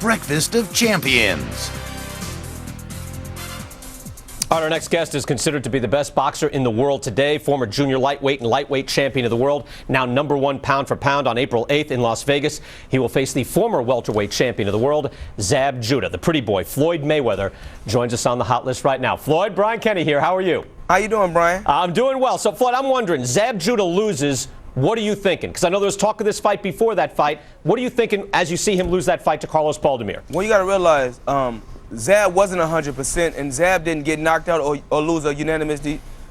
Breakfast of Champions. All right, our next guest is considered to be the best boxer in the world today, former junior lightweight and lightweight champion of the world, now #1 pound for pound. On April 8th in Las Vegas, he will face the former welterweight champion of the world, Zab Judah. The pretty boy, Floyd Mayweather, joins us on the hot list right now. Floyd, Brian Kenny here. How are you? How you doing, Brian? I'm doing well. So, Floyd, I'm wondering, Zab Judah loses. What are you thinking? Because I know there was talk of this fight before that fight. What are you thinking as you see him lose that fight to Carlos Baldomir? Well, you got to realize, Zab wasn't 100%, and Zab didn't get knocked out or lose a unanimous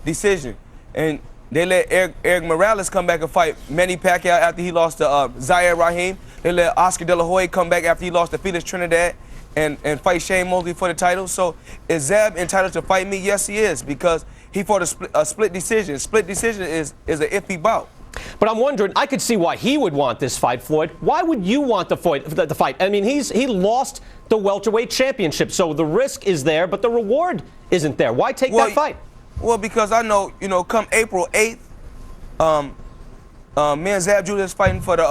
decision. And they let Eric Morales come back and fight Manny Pacquiao after he lost to Zaire Rahim. They let Oscar De La Hoya come back after he lost to Felix Trinidad and fight Shane Mosley for the title. So is Zab entitled to fight me? Yes, he is, because he fought a split decision. Split decision is an iffy bout. But I'm wondering, I could see why he would want this fight, Floyd. Why would you want the fight? I mean, he lost the welterweight championship, so the risk is there, but the reward isn't there. Why take that fight? Well, because I know, come April 8th, me and Zab Judah is fighting for the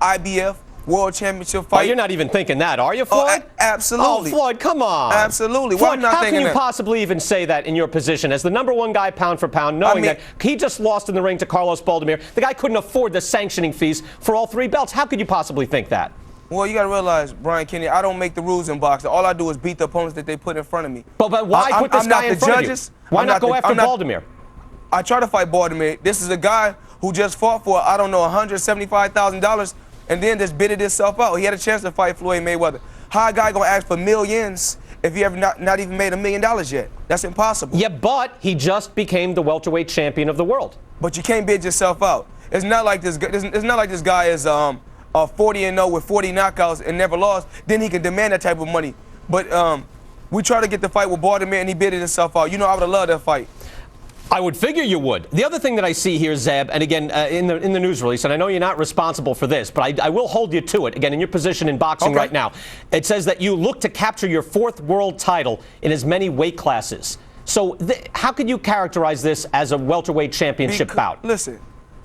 IBF World Championship fight. Oh, you're not even thinking that, are you, Floyd? Oh, absolutely. Oh, Floyd, come on. Absolutely. Floyd, Why am I not how thinking can you that? possibly even say that in your position as the #1 guy pound for pound, knowing that he just lost in the ring to Carlos Baldomir? The guy couldn't afford the sanctioning fees for all 3 belts. How could you possibly think that? Well, you got to realize, Brian Kenny, I don't make the rules in boxing. All I do is beat the opponents that they put in front of me. But why put this guy in front of you? Why not go after Baldomir? I try to fight Baldomir. This is a guy who just fought for, I don't know, $175,000 and then just bidded himself out. He had a chance to fight Floyd Mayweather. How a guy going to ask for millions if he ever not even made $1 million yet? That's impossible. Yeah, but he just became the welterweight champion of the world. But you can't bid yourself out. It's not like this guy is 40-0 with 40 knockouts and never lost. Then he can demand that type of money. But we tried to get the fight with Baldomir and he bidded himself out. I would have loved that fight. I would figure you would. The other thing that I see here, Zab, and again, in the news release, and I know you're not responsible for this, but I will hold you to it, again, in your position in boxing right now. It says that you look to capture your 4th world title in as many weight classes. So how could you characterize this as a welterweight championship bout? Listen,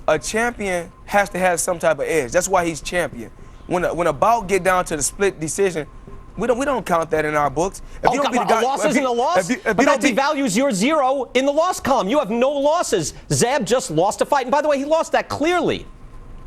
a champion has to have some type of edge. That's why he's champion. When a bout get down to the split decision, we don't count that in our books. A loss isn't a loss? But that devalues your 0 in the loss column. You have no losses. Zab just lost a fight. And by the way, he lost that clearly.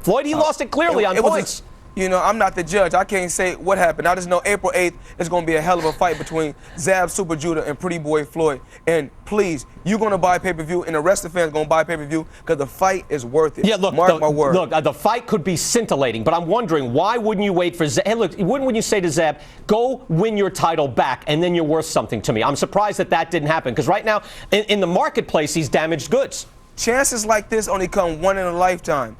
Floyd, he lost it clearly on points. I'm not the judge. I can't say what happened. I just know April 8th is going to be a hell of a fight between Zab Super Judah and Pretty Boy Floyd. And please, you're going to buy pay-per-view, and the rest of the fans are going to buy pay-per-view because the fight is worth it. Yeah, look, Mark my word. Look, the fight could be scintillating, but I'm wondering, why wouldn't you wait for Zab? Hey, look, wouldn't you say to Zab, go win your title back, and then you're worth something to me? I'm surprised that didn't happen, because right now, in the marketplace, he's damaged goods. Chances like this only come one in a lifetime.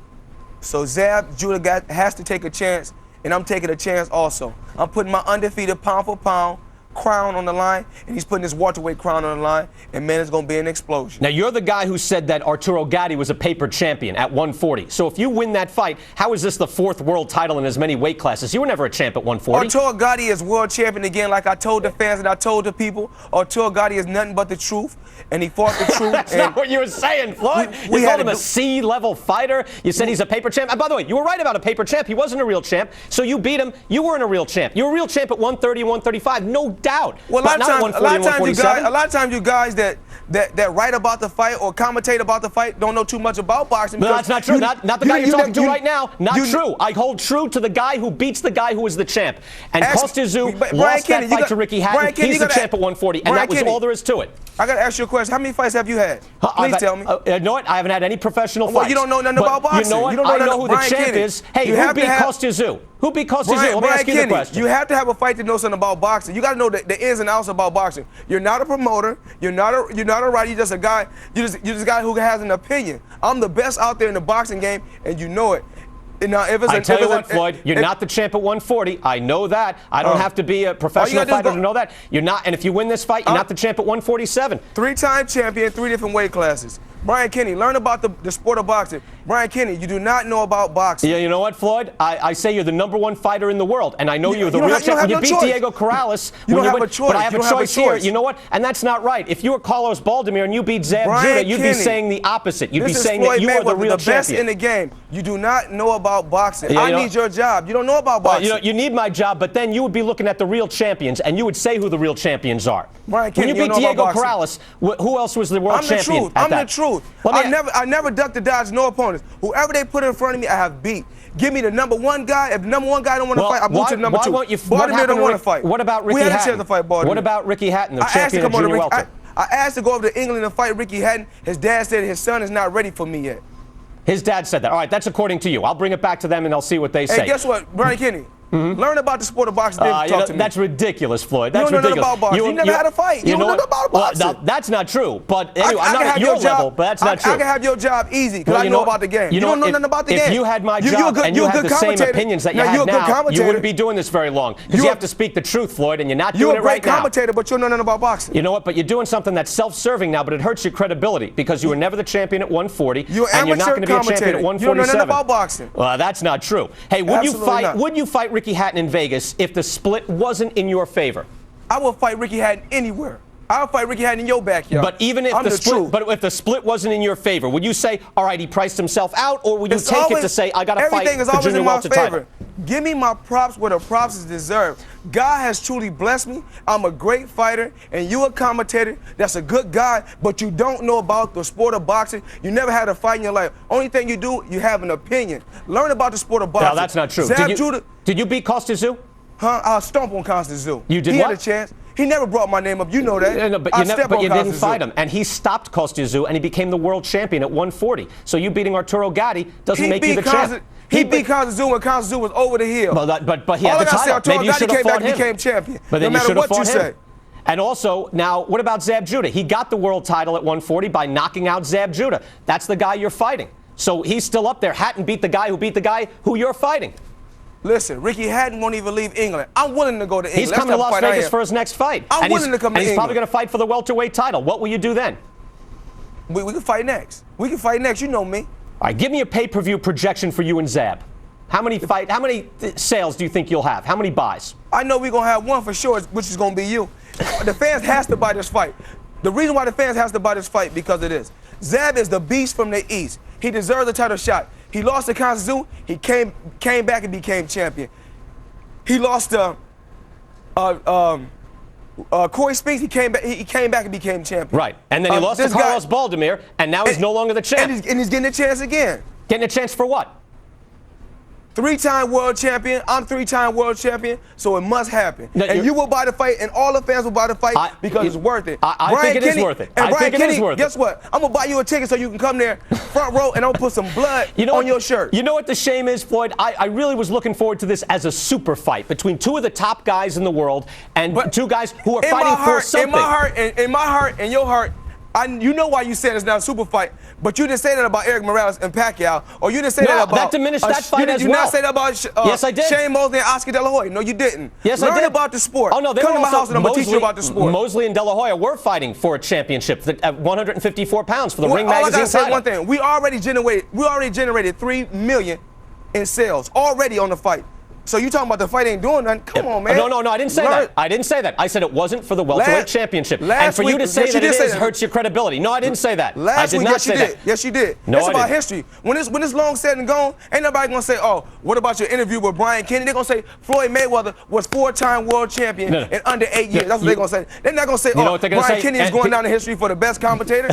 So Zab Judah has to take a chance, and I'm taking a chance also. I'm putting my undefeated pound-for-pound crown on the line, and he's putting his welterweight crown on the line, and man, it's going to be an explosion. Now, you're the guy who said that Arturo Gatti was a paper champion at 140. So if you win that fight, how is this the 4th world title in as many weight classes? You were never a champ at 140. Arturo Gatti is world champion again, like I told the fans and I told the people. Arturo Gatti is nothing but the truth, and he fought the truth. That's not what you were saying, Floyd. You called him a C-level fighter. You said he's a paper champ. And by the way, you were right about a paper champ. He wasn't a real champ, so you beat him. You weren't a real champ. You were a real champ at 130 and 135, no doubt. Well, a lot of times you guys that write about the fight or commentate about the fight don't know too much about boxing. No, that's not true. Not the guy you're talking to right now. Not true. I hold true to the guy who beats the guy who is the champ. And Costa Tszyu lost that fight to Ricky Hatton. He's the champ at 140, and that was all there is to it. I got to ask you a question. How many fights have you had? Please tell me. You know what? I haven't had any professional fights. Well, you don't know nothing about boxing. You know what? I know who the champ is. Hey, who beat Costa Tszyu? Who beat Costa Tszyu? Let me ask you the question. You have to have a fight to know something about boxing. You got to know the ins and outs about boxing. You're not a promoter. You're not a writer. You're just a guy. You're just a guy who has an opinion. I'm the best out there in the boxing game, and you know it. Now, I tell you what, Floyd, you're not the champ at 140. I know that. I don't have to be a professional fighter to know that. You're not, and if you win this fight, you're not the champ at 147. 3-time champion, 3 different weight classes. Brian Kenny, learn about the sport of boxing. Brian Kenny, you do not know about boxing. Yeah, you know what, Floyd? I say you're the #1 fighter in the world, and I know you're the real champion. You beat Diego Corrales. You don't have a choice. But I have a choice here. You know what? And that's not right. If you were Carlos Baldomir and you beat Zab Judah, you'd be saying the opposite. You'd be saying that you are the real champion. The best in the game. You do not know about boxing. I need your job. You don't know about boxing. You need my job, but then you would be looking at the real champions, and you would say who the real champions are. Brian Kenny, when you beat Diego Corrales, who else was the world champion? I'm the truth. I never ducked to dodge no opponents. Whoever they put in front of me, I have beat. Give me the #1 guy. If the #1 guy don't want to fight, I move to the #2. Baltimore don't want to fight. What about Ricky We had Hatton? a chance to fight Baltimore. What about Ricky Hatton, the champion of junior welter? I asked to go over to England and fight Ricky Hatton. His dad said his son is not ready for me yet. His dad said that. All right, that's according to you. I'll bring it back to them and I'll see what they say. Hey, guess what, Brian Kenny? Learn about the sport of boxing. Talk to me. That's ridiculous, Floyd. That's you don't ridiculous. know nothing about boxing. You never had a fight. You don't know nothing about boxing. Well, that's not true. But anyway, I'm not at your level, but that's not true. I can have your job easy because I know about the game. You don't know nothing about the game. If you had my job and you had the same opinions that you have now, you wouldn't be doing this very long. Because you have to speak the truth, Floyd, and you're not doing it right now. You're a great commentator, but you don't know nothing about boxing. You know what? But you're doing something that's self-serving now, but it hurts your credibility because you were never the champion at 140, and you're not going to be a champion at 147. You don't know nothing about boxing. Well, that's not true. Hey, would you fight Ricky Hatton in Vegas if the split wasn't in your favor? I will fight Ricky Hatton anywhere. I'll fight Ricky Hatton in your backyard. But even if if the split wasn't in your favor, would you say, all right, he priced himself out, or would you take it to say, I got to fight the junior welter title? Give me my props where the props is deserved. God has truly blessed me. I'm a great fighter, and you a commentator that's a good guy, but you don't know about the sport of boxing. You never had a fight in your life. Only thing you do, you have an opinion. Learn about the sport of boxing. No, that's not true. Did you beat Costa Tszyu? Huh? I'll stomp on Costa Tszyu. You did He what? had a chance. He never brought my name up. You know that. No, but you didn't fight him. And he stopped Costa Tszyu, and he became the world champion at 140. So you beating Arturo Gatti doesn't make you the champ. He beat Costa Tszyu when Costa Tszyu was over the hill. But he had the title. Maybe you should have fought him. Became champion. But then no you should have fought him. Say. And also, now, what about Zab Judah? He got the world title at 140 by knocking out Zab Judah. That's the guy you're fighting. So he's still up there. Hatton beat the guy who you're fighting. Listen, Ricky Hatton won't even leave England. I'm willing to go to England. He's coming to Las Vegas for his next fight. I'm willing to come to England. And he's probably going to fight for the welterweight title. What will you do then? We can fight next. We can fight next. You know me. All right, give me a pay-per-view projection for you and Zab. How many sales do you think you'll have? How many buys? I know we're going to have one for sure, which is going to be you. The fans has to buy this fight. The reason why the fans has to buy this fight because of this. Zab is the beast from the East. He deserves a title shot. He lost to Costa Tszyu. He came back and became champion. He lost to Corey Spinks. He came back and became champion. Right. And then he lost to Carlos Baldomir, and now he's no longer the champ. And he's getting a chance again. Getting a chance for what? 3-time world champion. I'm 3-time world champion, so it must happen. No, and you will buy the fight, and all the fans will buy the fight because it's worth it. I think it is worth it. And Brian Kenny, guess what? I'm going to buy you a ticket so you can come there front row, and I'm going to put some blood on your shirt. You know what the shame is, Floyd? I really was looking forward to this as a super fight between two of the top guys in the world and two guys who are fighting for something. In my heart, and your heart, you know why you said it's not a super fight, but you didn't say that about Eric Morales and Pacquiao, or you didn't say that about... that diminished that fight as well. You did not say that about yes, I did. Shane Mosley and Oscar De La Hoya. No, you didn't. Yes, I did. Learn about the sport. Oh, no, they Come were to my house and I'm going to teach you about the sport. Mosley and De La Hoya were fighting for a championship at 154 pounds for the Ring Magazine title. I got to say title. one thing. We already generated $3 million in sales already on the fight. So you talking about the fight ain't doing nothing? Come on, man. No, I didn't say that. I didn't say that. I said it wasn't for the welterweight championship. And for you to say that it is hurts your credibility. No, I didn't say that. Last week, yes, you did. Yes, you did. No, it's about history. When it's long said and gone, ain't nobody gonna say, oh, what about your interview with Brian Kenny? They're gonna say Floyd Mayweather was 4-time world champion in under 8 years. That's what they're gonna say. They're not gonna say, oh, Brian Kenny is going down in history for the best commentator.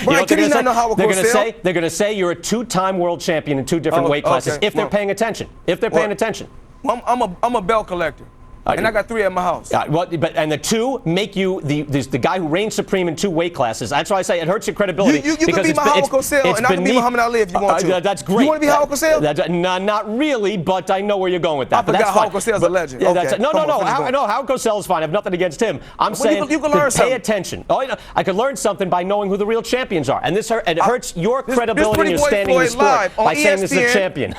Brian Kenny doesn't know how we're gonna sell. They're gonna say you're a 2-time world champion in 2 different weight classes if they're paying attention. If they're paying attention. I'm a belt collector, and I got 3 at my house. And the 2 make you the guy who reigns supreme in 2 weight classes. That's why I say it hurts your credibility. You can be Muhammad Cosell, and I can be Muhammad Ali if you want to. That's great. You want to be Muhammad Cosell? Not really, but I know where you're going with that. I forgot Muhammad Cosell's a legend. No. Howard Cosell is fine. I have nothing against him. I'm saying you can learn pay attention. I could learn something by knowing who the real champions are, and it hurts your credibility and your standing in the sport by saying this is a champion.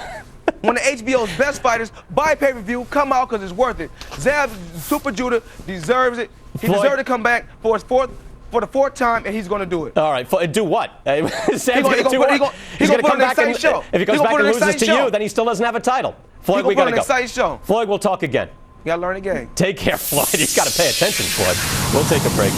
One of HBO's best fighters, buy pay-per-view, come out because it's worth it. Zab Super Judah deserves it. He deserves to come back for his 4th for the 4th time, and he's going to do it. All right, do what? Sam's going to do what? He's going to put on an exciting show. If he goes back and loses to you, then he still doesn't have a title. Floyd, we got to go. Exciting show. Floyd, we'll talk again. You got to learn the game. Take care, Floyd. You've got to pay attention, Floyd. We'll take a break.